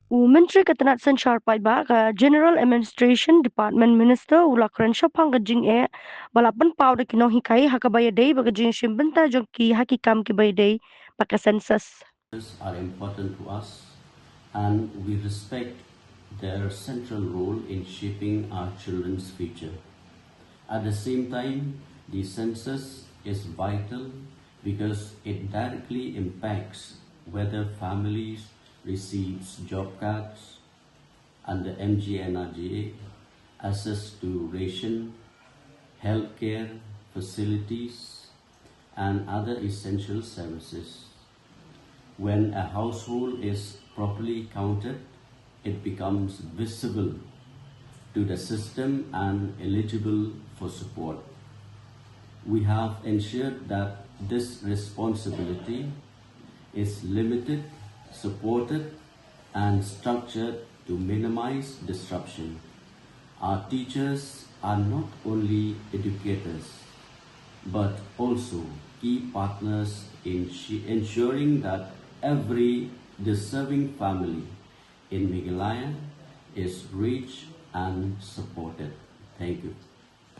Menteri Ketenaga Sanchar Paiba ka General Administration Department Minister Ulakran Shopang ka jingeh balapan pau de kinong hikai hakabaya day baga jing shimbenta jongki hakikam ki bay day paka census. Are important to us and we respect their central role in shaping our children's future. At the same time, the census is vital because it directly impacts whether families receive job cards under MGNRGA, access to ration, healthcare facilities, and other essential services. When a household is properly counted, it becomes visible to the system and eligible for support. We have ensured that this responsibility is limited, supported, and structured to minimize disruption. Our teachers are not only educators, but also key partners in ensuring that every deserving family in Meghalaya is reached and supported. Thank you.